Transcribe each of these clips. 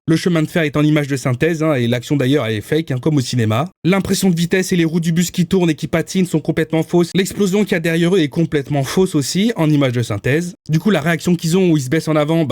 Le chemin de fer est en image de synthèse, et l'action d'ailleurs est fake, comme au cinéma. L'impression de vitesse et les roues du bus qui tournent et qui patinent sont complètement fausses. L'explosion qu'il y a derrière eux est complètement fausse aussi, en image de synthèse. Du coup, la réaction qu'ils ont où ils se baissent en avant,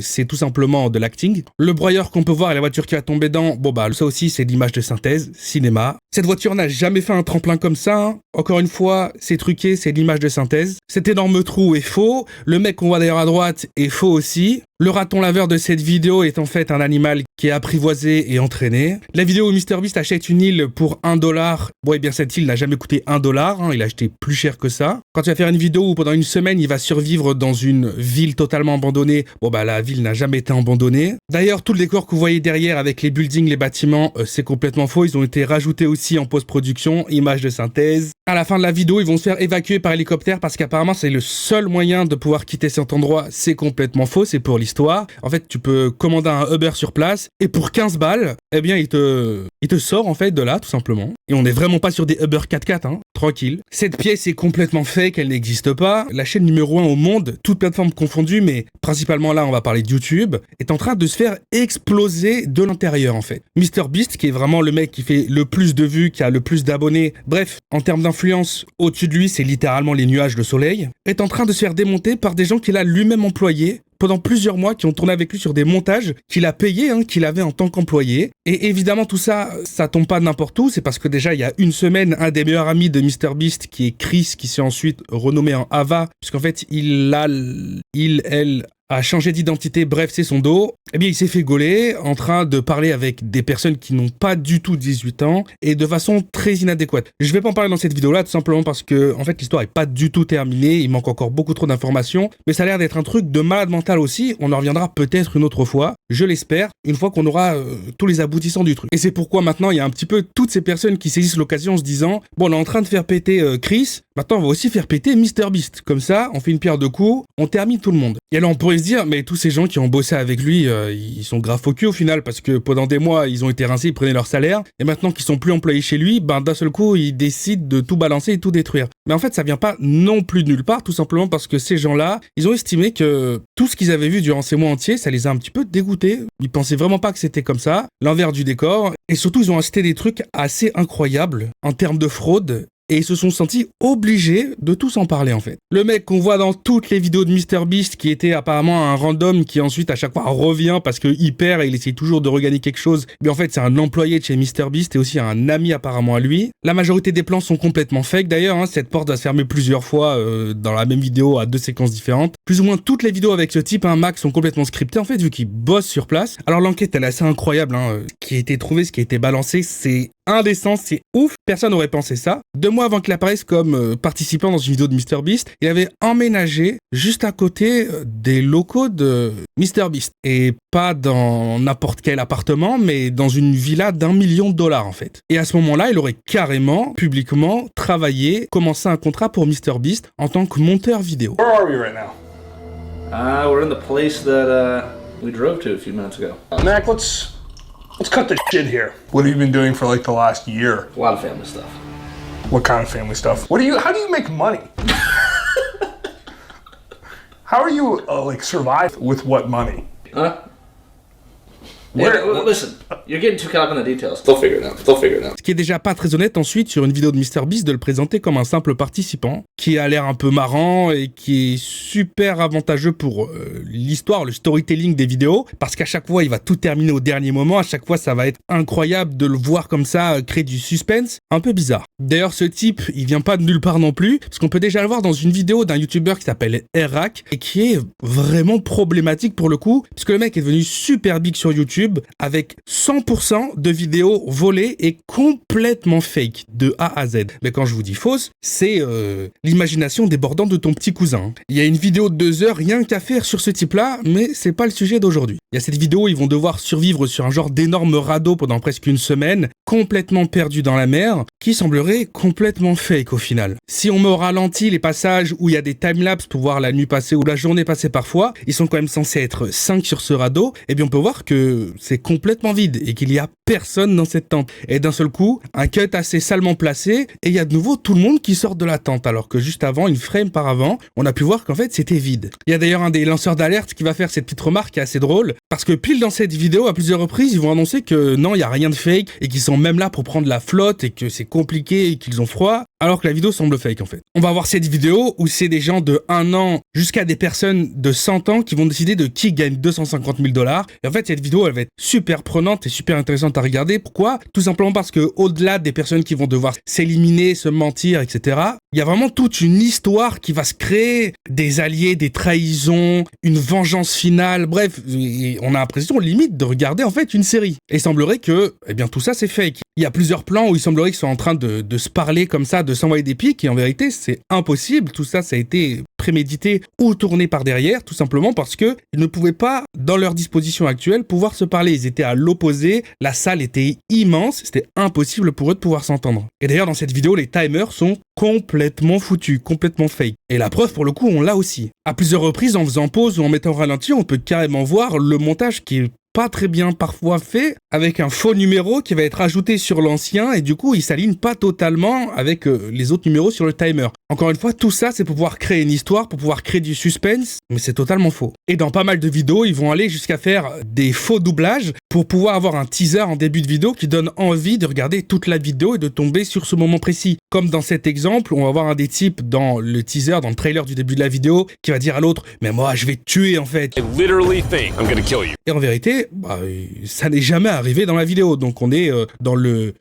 c'est tout simplement de l'acting. Le broyeur qu'on peut voir et la voiture qui va tomber dedans, ça aussi c'est de l'image de synthèse, cinéma. Cette voiture n'a jamais fait un tremplin comme ça. Encore une fois, c'est truqué, c'est de l'image de synthèse. Cet énorme trou est faux. Le mec qu'on voit d'ailleurs à droite est faux aussi. Le raton laveur de cette vidéo est en fait un animal qui est apprivoisé et entraîné. La vidéo où MrBeast achète une île pour $1. Cette île n'a jamais coûté $1, il a acheté plus cher que ça. Quand il va faire une vidéo où pendant une semaine il va survivre dans une ville totalement abandonnée, la ville n'a jamais été abandonnée. D'ailleurs, tout le décor que vous voyez derrière avec les buildings, les bâtiments, c'est complètement faux. Ils ont été rajoutés aussi en post-production, images de synthèse. À la fin de la vidéo, ils vont se faire évacuer par hélicoptère parce qu'apparemment c'est le seul moyen de pouvoir quitter cet endroit. C'est complètement faux, c'est pour l'histoire. En fait, tu peux commander un Uber sur place et pour 15 balles, il te sort en fait de là, tout simplement. Et on n'est vraiment pas sur des Uber 4x4, tranquille. Cette pièce est complètement fake, elle n'existe pas. La chaîne numéro 1 au monde, toutes plateformes confondues, mais principalement là, on va parler de YouTube, est en train de se faire exploser de l'intérieur en fait. MrBeast, qui est vraiment le mec qui fait le plus de vues, qui a le plus d'abonnés, bref, en termes d'influence, au-dessus de lui, c'est littéralement les nuages de soleil, est en train de se faire démonter par des gens qu'il a lui-même employés pendant plusieurs mois, qui ont tourné avec lui sur des montages qu'il a payés, qu'il avait en tant qu'employé. Et évidemment, tout ça, ça tombe pas n'importe où. C'est parce que déjà, il y a une semaine, un des meilleurs amis de MrBeast, qui est Chris, qui s'est ensuite renommé en Ava, puisqu'en fait, elle a changé d'identité, bref, c'est son dos. Il s'est fait gauler en train de parler avec des personnes qui n'ont pas du tout 18 ans et de façon très inadéquate. Je vais pas en parler dans cette vidéo-là, tout simplement parce que, en fait, l'histoire est pas du tout terminée, il manque encore beaucoup trop d'informations, mais ça a l'air d'être un truc de malade mental aussi. On en reviendra peut-être une autre fois, je l'espère, une fois qu'on aura tous les aboutissants du truc. Et c'est pourquoi maintenant, il y a un petit peu toutes ces personnes qui saisissent l'occasion en se disant, on est en train de faire péter Chris, maintenant on va aussi faire péter MrBeast. Comme ça, on fait une pierre deux coups, on termine tout le monde. Et alors on pourrait se dire, mais tous ces gens qui ont bossé avec lui, ils sont grave faux cul au final, parce que pendant des mois, ils ont été rincés, ils prenaient leur salaire, et maintenant qu'ils sont plus employés chez lui, d'un seul coup, ils décident de tout balancer et tout détruire. Mais en fait, ça vient pas non plus de nulle part, tout simplement parce que ces gens-là, ils ont estimé que tout ce qu'ils avaient vu durant ces mois entiers, ça les a un petit peu dégoûtés. Ils pensaient vraiment pas que c'était comme ça, l'envers du décor, et surtout, ils ont assisté des trucs assez incroyables en termes de fraude, et ils se sont sentis obligés de tous en parler en fait. Le mec qu'on voit dans toutes les vidéos de MrBeast, qui était apparemment un random qui ensuite à chaque fois revient parce qu'il perd et il essaie toujours de regagner quelque chose, mais en fait c'est un employé de chez MrBeast et aussi un ami apparemment à lui. La majorité des plans sont complètement fake d'ailleurs, cette porte va se fermer plusieurs fois dans la même vidéo à 2 séquences différentes. Plus ou moins toutes les vidéos avec ce type, Max, sont complètement scriptées en fait vu qu'il bosse sur place. Alors l'enquête elle est assez incroyable, ce qui a été trouvé, ce qui a été balancé, c'est indécent, c'est ouf, personne n'aurait pensé ça. 2 mois avant qu'il apparaisse comme participant dans une vidéo de MrBeast, il avait emménagé juste à côté des locaux de MrBeast. Et pas dans n'importe quel appartement, mais dans une villa d'1 million de $ en fait. Et à ce moment-là, il aurait carrément, publiquement, travaillé, commencé un contrat pour MrBeast en tant que monteur vidéo. Where are we right now? We're in the place that we drove to a few minutes ago. Mac, let's cut the shit here. What have you been doing for like the last year? A lot of family stuff. What kind of family stuff? How do you make money? How are you survive with what money? Listen, you're getting too caught up in the details. They'll figure it out. Ce qui est déjà pas très honnête ensuite sur une vidéo de MrBeast de le présenter comme un simple participant qui a l'air un peu marrant et qui est super avantageux pour l'histoire, le storytelling des vidéos, parce qu'à chaque fois il va tout terminer au dernier moment, à chaque fois ça va être incroyable de le voir comme ça créer du suspense, un peu bizarre. D'ailleurs ce type il vient pas de nulle part non plus, parce qu'on peut déjà le voir dans une vidéo d'un youtubeur qui s'appelle Erac et qui est vraiment problématique pour le coup, parce que le mec est devenu super big sur YouTube avec 100% de vidéos volées et complètement fake de A à Z. Mais quand je vous dis fausse, c'est l'imagination débordante de ton petit cousin. Il y a une vidéo de 2 heures, rien qu'à faire sur ce type-là, mais c'est pas le sujet d'aujourd'hui. Il y a cette vidéo où ils vont devoir survivre sur un genre d'énorme radeau pendant presque une semaine, complètement perdu dans la mer, qui semblerait complètement fake au final. Si on met au ralenti les passages où il y a des timelapses pour voir la nuit passer ou la journée passer parfois, ils sont quand même censés être 5 sur ce radeau, et bien on peut voir que c'est complètement vide et qu'il y a personne dans cette tente. Et d'un seul coup, un cut assez salement placé, et il y a de nouveau tout le monde qui sort de la tente, alors que juste avant, une frame par avant, on a pu voir qu'en fait, c'était vide. Il y a d'ailleurs un des lanceurs d'alerte qui va faire cette petite remarque qui est assez drôle, parce que pile dans cette vidéo, à plusieurs reprises, ils vont annoncer que non, il n'y a rien de fake, et qu'ils sont même là pour prendre la flotte, et que c'est compliqué, et qu'ils ont froid, alors que la vidéo semble fake en fait. On va voir cette vidéo où c'est des gens de 1 an jusqu'à des personnes de 100 ans qui vont décider de qui gagne 250 000 $. Et en fait, cette vidéo, elle va être super prenante et super intéressante à regarder. Pourquoi? Tout simplement parce que au-delà des personnes qui vont devoir s'éliminer, se mentir, etc., il y a vraiment toute une histoire qui va se créer, des alliés, des trahisons, une vengeance finale, bref, on a l'impression limite de regarder en fait une série. Et il semblerait que, eh bien tout ça c'est fake. Il y a plusieurs plans où il semblerait qu'ils sont en train de se parler comme ça, de s'envoyer des pics, et en vérité c'est impossible, tout ça ça a été prémédité ou tourné par derrière, tout simplement parce que ils ne pouvaient pas, dans leur disposition actuelle, pouvoir se parler. Ils étaient à l'opposé, la salle était immense, c'était impossible pour eux de pouvoir s'entendre. Et d'ailleurs, dans cette vidéo, les timers sont complètement foutus, complètement fake. Et la preuve, pour le coup, on l'a aussi. À plusieurs reprises, en faisant pause ou en mettant au ralenti, on peut carrément voir le montage qui est pas très bien parfois fait, avec un faux numéro qui va être ajouté sur l'ancien, et du coup il s'aligne pas totalement avec les autres numéros sur le timer. Encore une fois, tout ça c'est pour pouvoir créer une histoire, pour pouvoir créer du suspense, mais c'est totalement faux. Et dans pas mal de vidéos, ils vont aller jusqu'à faire des faux doublages pour pouvoir avoir un teaser en début de vidéo qui donne envie de regarder toute la vidéo et de tomber sur ce moment précis. Comme dans cet exemple, on va voir un des types dans le teaser, dans le trailer du début de la vidéo, qui va dire à l'autre « Mais moi, je vais te tuer en fait !» I literally think I'm gonna kill you. Et en vérité, ça n'est jamais arrivé dans la vidéo, donc on est dans le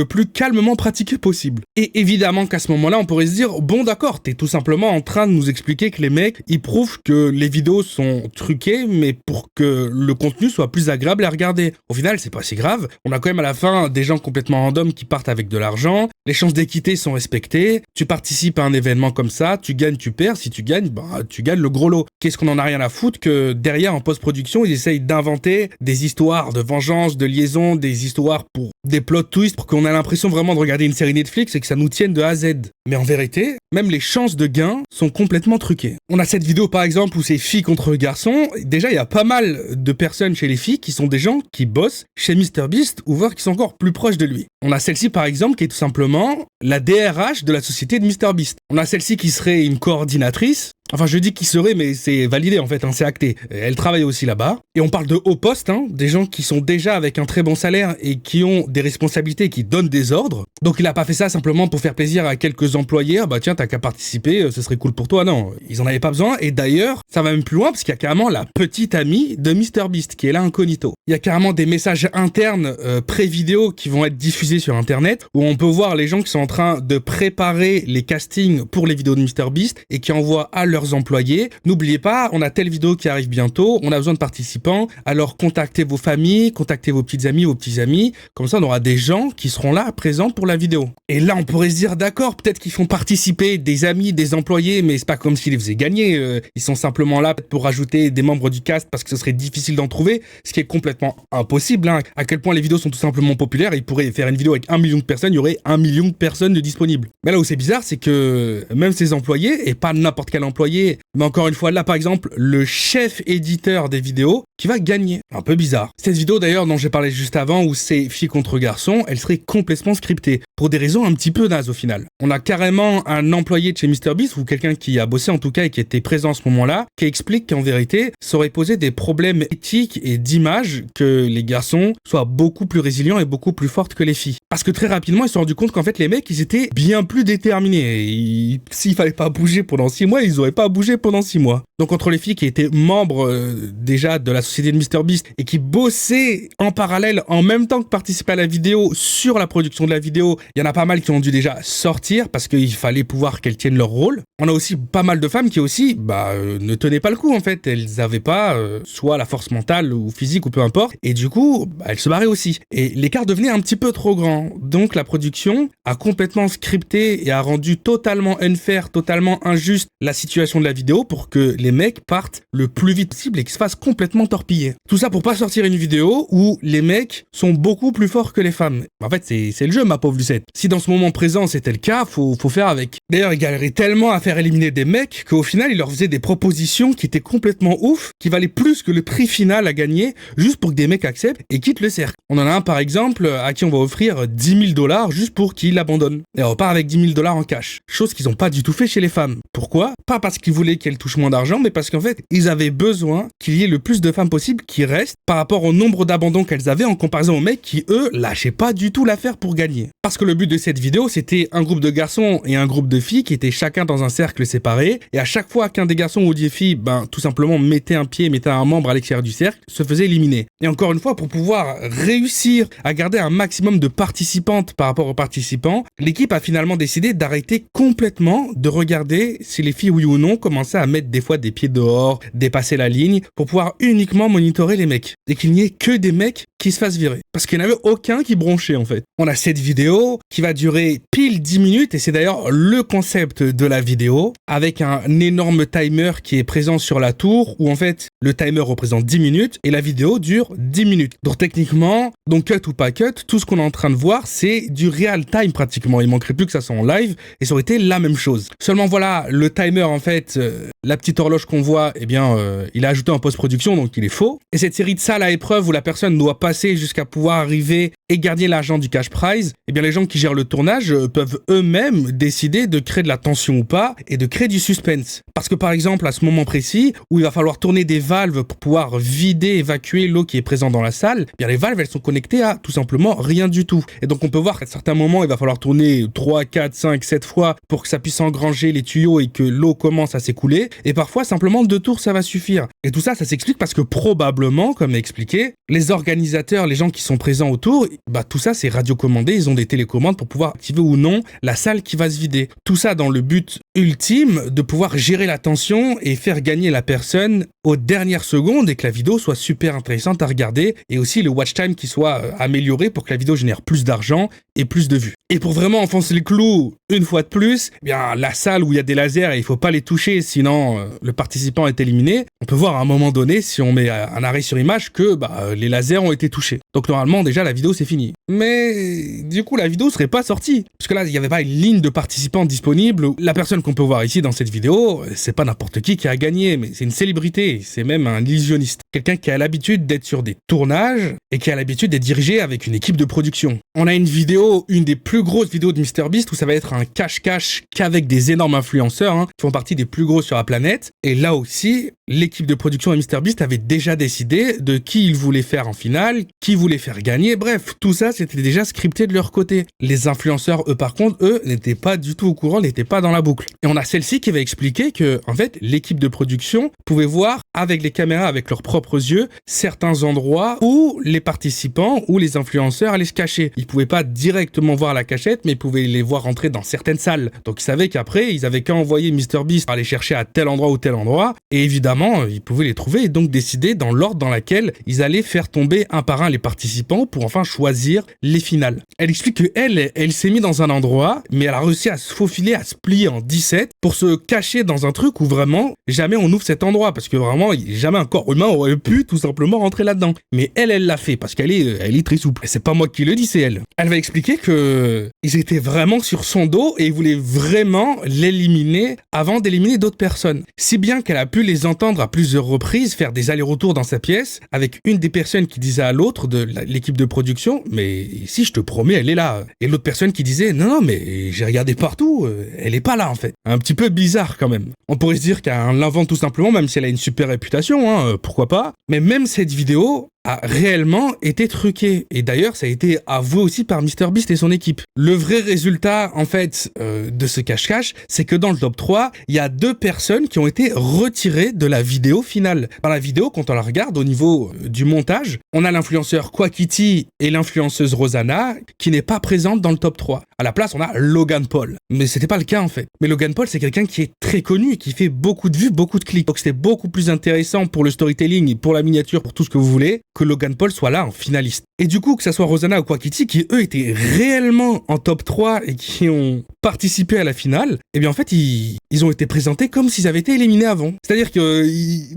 plus calmement pratiqué possible. Et évidemment qu'à ce moment-là, on pourrait se dire, bon d'accord, t'es tout simplement en train de nous expliquer que les mecs, ils prouvent que les vidéos sont truquées, mais pour que le contenu soit plus agréable à regarder. Au final, c'est pas si grave. On a quand même à la fin des gens complètement random qui partent avec de l'argent, les chances d'équité sont respectées, tu participes à un événement comme ça, tu gagnes, tu perds, si tu gagnes, tu gagnes le gros lot. Qu'est-ce qu'on en a rien à foutre que derrière, en post-production, ils essayent d'inventer des histoires de vengeance, de liaison, des histoires pour des plot twists, pour qu'on a l'impression vraiment de regarder une série Netflix et que ça nous tienne de A à Z. Mais en vérité, même les chances de gain sont complètement truquées. On a cette vidéo par exemple où c'est filles contre garçons. Déjà, il y a pas mal de personnes chez les filles qui sont des gens qui bossent chez MrBeast ou voire qui sont encore plus proches de lui. On a celle-ci par exemple qui est tout simplement la DRH de la société de MrBeast. On a celle-ci qui serait une coordinatrice. Enfin, je dis qui serait, mais c'est validé en fait, c'est acté. Elle travaille aussi là-bas. Et on parle de hauts postes, des gens qui sont déjà avec un très bon salaire et qui ont des responsabilités, qui donnent des ordres. Donc il a pas fait ça simplement pour faire plaisir à quelques employés. Ah bah tiens, t'as qu'à participer, ce serait cool pour toi. Non, ils en avaient pas besoin. Et d'ailleurs, ça va même plus loin parce qu'il y a carrément la petite amie de MrBeast qui est là incognito. Il y a carrément des messages internes pré-vidéo qui vont être diffusés sur Internet où on peut voir les gens qui sont en train de préparer les castings pour les vidéos de MrBeast et qui envoient à leurs employés. N'oubliez pas, on a telle vidéo qui arrive bientôt, on a besoin de participants, alors contactez vos familles, contactez vos petites amies, vos petits amis, comme ça on aura des gens qui seront là, présents pour la vidéo. Et là on pourrait se dire, d'accord, peut-être qu'ils font participer des amis, des employés, mais c'est pas comme s'ils les faisaient gagner, ils sont simplement là pour rajouter des membres du cast parce que ce serait difficile d'en trouver, ce qui est complètement impossible, à quel point les vidéos sont tout simplement populaires, ils pourraient faire une vidéo avec 1 million de personnes, il y aurait 1 million de personnes de disponibles. Mais là où c'est bizarre, c'est que même ces employés, et pas n'importe quel employé, mais encore une fois, là par exemple, le chef éditeur des vidéos qui va gagner. Un peu bizarre. Cette vidéo d'ailleurs dont j'ai parlé juste avant, où c'est filles contre garçons, elle serait complètement scriptée. Pour des raisons un petit peu nazes au final. On a carrément un employé de chez MrBeast, ou quelqu'un qui a bossé en tout cas et qui était présent à ce moment-là, qui explique qu'en vérité, ça aurait posé des problèmes éthiques et d'image que les garçons soient beaucoup plus résilients et beaucoup plus fortes que les filles. Parce que très rapidement, ils se sont rendus compte qu'en fait, les mecs, ils étaient bien plus déterminés. S'il fallait pas bouger pendant 6 mois, ils auraient pas bougé pendant 6 mois. Donc entre les filles qui étaient membres déjà de la société de MrBeast et qui bossaient en parallèle, en même temps que participaient à la vidéo, sur la production de la vidéo, il y en a pas mal qui ont dû déjà sortir parce qu'il fallait pouvoir qu'elles tiennent leur rôle. On a aussi pas mal de femmes qui aussi ne tenaient pas le coup en fait. Elles avaient pas soit la force mentale ou physique ou peu importe. Et du coup, elles se barraient aussi. Et l'écart devenait un petit peu trop grand. Donc la production a complètement scripté et a rendu totalement unfair, totalement injuste la situation de la vidéo pour que les les mecs partent le plus vite possible et qu'ils se fassent complètement torpiller. Tout ça pour pas sortir une vidéo où les mecs sont beaucoup plus forts que les femmes. En fait, c'est le jeu, ma pauvre Lucette. Si dans ce moment présent c'était le cas, faut faire avec. D'ailleurs, il galérait tellement à faire éliminer des mecs qu'au final, il leur faisait des propositions qui étaient complètement ouf, qui valaient plus que le prix final à gagner, juste pour que des mecs acceptent et quittent le cercle. On en a un par exemple à qui on va offrir 10 000 $ juste pour qu'il abandonne. Et on repart avec 10 000 $ en cash. Chose qu'ils n'ont pas du tout fait chez les femmes. Pourquoi ? Pas parce qu'ils voulaient qu'elles touchent moins d'argent, mais parce qu'en fait, ils avaient besoin qu'il y ait le plus de femmes possible qui restent par rapport au nombre d'abandons qu'elles avaient en comparaison aux mecs qui, eux, lâchaient pas du tout l'affaire pour gagner. Parce que le but de cette vidéo, c'était un groupe de garçons et un groupe de filles qui étaient chacun dans un cercle séparé. Et à chaque fois qu'un des garçons ou des filles, tout simplement mettait un membre à l'extérieur du cercle, se faisait éliminer. Et encore une fois, pour pouvoir réussir à garder un maximum de participantes par rapport aux participants, l'équipe a finalement décidé d'arrêter complètement de regarder si les filles, oui ou non, commençaient à mettre des fois des pieds dehors, dépasser la ligne, pour pouvoir uniquement monitorer les mecs. Et qu'il n'y ait que des mecs qui se fassent virer. Parce qu'il n'y en avait aucun qui bronchait en fait. On a cette vidéo qui va durer pile 10 minutes et c'est d'ailleurs le concept de la vidéo avec un énorme timer qui est présent sur la tour où en fait le timer représente 10 minutes et la vidéo dure 10 minutes. Donc techniquement, donc cut ou pas cut, tout ce qu'on est en train de voir c'est du real time pratiquement. Il manquerait plus que ça soit en live et ça aurait été la même chose. Seulement voilà, le timer en fait, la petite horloge qu'on voit, il est ajouté en post-production donc il est faux. Et cette série de salles à épreuve où la personne doit passer jusqu'à pouvoir arriver et gagner l'argent du cash prize, les gens qui gèrent le tournage peuvent eux-mêmes décider de créer de la tension ou pas et de créer du suspense. Parce que par exemple, à ce moment précis, où il va falloir tourner des valves pour pouvoir vider, évacuer l'eau qui est présente dans la salle, les valves, elles sont connectées à tout simplement rien du tout. Et donc on peut voir qu'à certains moments, il va falloir tourner 3, 4, 5, 7 fois pour que ça puisse engranger les tuyaux et que l'eau commence à s'écouler. Et parfois, simplement 2 tours, ça va suffire. Et tout ça, ça s'explique parce que probablement, comme expliqué, les organisateurs, les gens qui sont présents autour, tout ça c'est radiocommandé, ils ont des télécommandes pour pouvoir activer ou non la salle qui va se vider. Tout ça dans le but ultime de pouvoir gérer la tension et faire gagner la personne aux dernières secondes et que la vidéo soit super intéressante à regarder et aussi le watch time qui soit amélioré pour que la vidéo génère plus d'argent et plus de vues. Et pour vraiment enfoncer le clou une fois de plus, la salle où il y a des lasers et il faut pas les toucher sinon le participant est éliminé, on peut voir à un moment donné si on met un arrêt sur image que les lasers ont été touchés. Donc normalement déjà la vidéo c'est fini. Mais du coup la vidéo serait pas sortie parce que là il y avait pas une ligne de participants disponible. La personne qu'on peut voir ici dans cette vidéo, c'est pas n'importe qui a gagné, mais c'est une célébrité, c'est même un illusionniste. Quelqu'un qui a l'habitude d'être sur des tournages et qui a l'habitude d'être dirigé avec une équipe de production. On a une vidéo, une des plus grosses vidéos de MrBeast où ça va être un cache-cache qu'avec des énormes influenceurs qui font partie des plus gros sur la planète. Et là aussi, l'équipe de production de MrBeast avait déjà décidé de qui il voulait faire en finale, qui voulait faire gagner. Bref, tout ça, c'était déjà scripté de leur côté. Les influenceurs, eux, par contre, n'étaient pas du tout au courant, n'étaient pas dans la boucle. Et on a celle-ci qui va expliquer que, en fait, l'équipe de production pouvait voir avec les caméras, avec leurs propres yeux, certains endroits où les participants ou les influenceurs allaient se cacher. Ils pouvaient pas directement voir la cachette, mais ils pouvaient les voir rentrer dans certaines salles. Donc ils savaient qu'après, ils avaient qu'à envoyer MrBeast aller chercher à tel endroit ou tel endroit. Et évidemment, ils pouvaient les trouver et donc décider dans l'ordre dans lequel ils allaient faire tomber un par un les participants pour enfin choisir les finales. Elle explique que elle s'est mise dans un endroit, mais elle a réussi à se faufiler, à se plier en 17 pour se cacher dans un truc où vraiment jamais on ouvre cet endroit parce que vraiment jamais un corps humain aurait pu tout simplement rentrer là-dedans. Mais elle l'a fait parce qu'elle est très souple. Et c'est pas moi qui le dis, c'est elle. Elle va expliquer que ils étaient vraiment sur son dos et ils voulaient vraiment l'éliminer avant d'éliminer d'autres personnes. Si bien qu'elle a pu les entendre à plusieurs reprises faire des allers-retours dans sa pièce avec une des personnes qui disait à l'autre de l'équipe de production « Mais si, je te promets, elle est là. » Et l'autre personne qui disait « Non, mais j'ai regardé partout, elle est pas là en fait. » Un petit peu bizarre quand même. On pourrait se dire qu'elle l'invente tout simplement, même si elle a une super réputation, pourquoi pas. Mais même cette vidéo a réellement été truqué. Et d'ailleurs, ça a été avoué aussi par MrBeast et son équipe. Le vrai résultat, en fait, de ce cache-cache, c'est que dans le top 3, il y a 2 personnes qui ont été retirées de la vidéo finale. Dans la vidéo, quand on la regarde au niveau du montage, on a l'influenceur Quackity et l'influenceuse Rosanna qui n'est pas présente dans le top 3. À la place, on a Logan Paul. Mais c'était pas le cas, en fait. Mais Logan Paul, c'est quelqu'un qui est très connu et qui fait beaucoup de vues, beaucoup de clics. Donc c'était beaucoup plus intéressant pour le storytelling et pour la miniature, pour tout ce que vous voulez, que Logan Paul soit là en finaliste. Et du coup, que ça soit Rosanna ou Kwakiti, qui eux étaient réellement en top 3 et qui ont participé à la finale, eh bien en fait, ils ont été présentés comme s'ils avaient été éliminés avant. C'est-à-dire que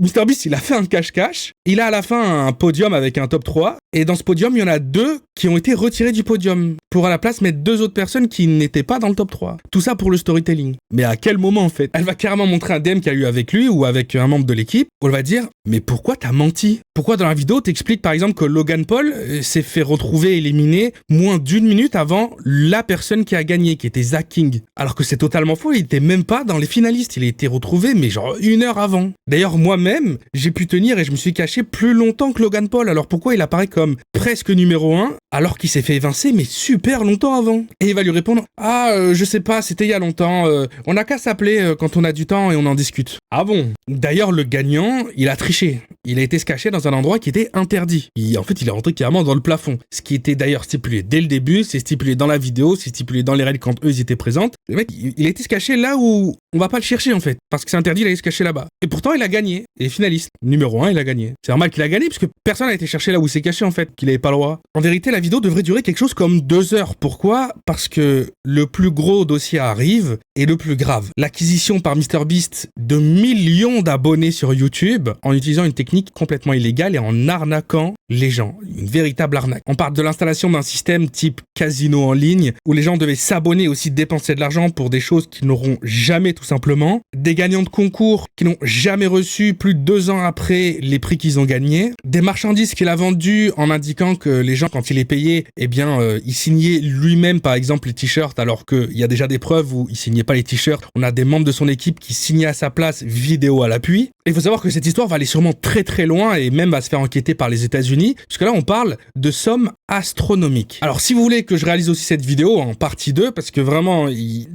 MrBeast, il a fait un cache-cache, il a à la fin un podium avec un top 3, et dans ce podium, il y en a 2 qui ont été retirés du podium, pour à la place mettre 2 autres personnes qui n'étaient pas dans le top 3. Tout ça pour le storytelling. Mais à quel moment en fait? Elle va carrément montrer un DM qu'elle a eu avec lui ou avec un membre de l'équipe, où elle va dire « Mais pourquoi t'as menti? Pourquoi dans la vidéo t'expliques par exemple que Logan Paul s'est fait retrouver éliminé moins d'1 minute avant la personne qui a gagné, qui était Zach King? Alors que c'est totalement faux, il était même pas dans les finalistes, il a été retrouvé mais genre 1 heure avant. D'ailleurs moi-même, j'ai pu tenir et je me suis caché plus longtemps que Logan Paul, alors pourquoi il apparaît comme presque numéro 1 alors qu'il s'est fait évincer mais super longtemps avant? Et il va lui répondre « Ah, je sais pas, c'était il y a longtemps, on n'a qu'à s'appeler quand on a du temps et on en discute. » Ah bon? D'ailleurs le gagnant, il a triché. Il a été se cacher dans un endroit qui était interdit. En fait, il est rentré carrément dans le plafond. Ce qui était d'ailleurs stipulé dès le début, c'est stipulé dans la vidéo, c'est stipulé dans les règles quand eux ils étaient présents. Le mec, il a été se cacher là où on va pas le chercher en fait. Parce que c'est interdit, il allait se cacher là-bas. Et pourtant, il a gagné. Il est finaliste. Numéro 1, il a gagné. C'est normal qu'il a gagné puisque personne n'a été chercher là où il s'est caché en fait, qu'il avait pas le droit. En vérité, la vidéo devrait durer quelque chose comme 2 heures. Pourquoi? Parce que le plus gros dossier arrive et le plus grave. L'acquisition par MrBeast de millions d'abonnés sur YouTube en utilisant une technique complètement illégale et en arnaquant les gens. Une véritable arnaque. On parle de l'installation d'un système type casino en ligne où les gens devaient s'abonner et aussi dépenser de l'argent pour des choses qu'ils n'auront jamais tout simplement. Des gagnants de concours qui n'ont jamais reçu plus de 2 ans après les prix qu'ils ont gagnés. Des marchandises qu'il a vendues en indiquant que les gens, quand il les payait, eh bien, il signait lui-même par exemple les t-shirts alors qu'il y a déjà des preuves où il signait pas les t-shirts. On a des membres de son équipe qui signaient à sa place, vidéo à l'appui. Et il faut savoir que cette histoire va aller sûrement très très loin et même va se faire enquêter par les États-Unis, puisque là on parle de sommes astronomiques. Alors si vous voulez que je réalise aussi cette vidéo en partie 2, parce que vraiment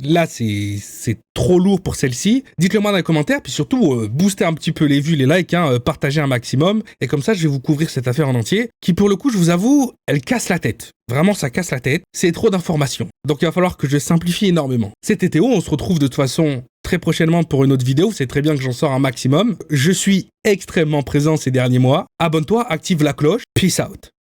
là c'est trop lourd pour celle-ci, dites-le moi dans les commentaires, puis surtout boostez un petit peu les vues, les likes, partagez un maximum, et comme ça je vais vous couvrir cette affaire en entier, qui pour le coup je vous avoue, elle casse la tête. Vraiment, ça casse la tête. C'est trop d'informations. Donc, il va falloir que je simplifie énormément. C'était Théo. On se retrouve de toute façon très prochainement pour une autre vidéo. C'est très bien que j'en sors un maximum. Je suis extrêmement présent ces derniers mois. Abonne-toi, active la cloche. Peace out.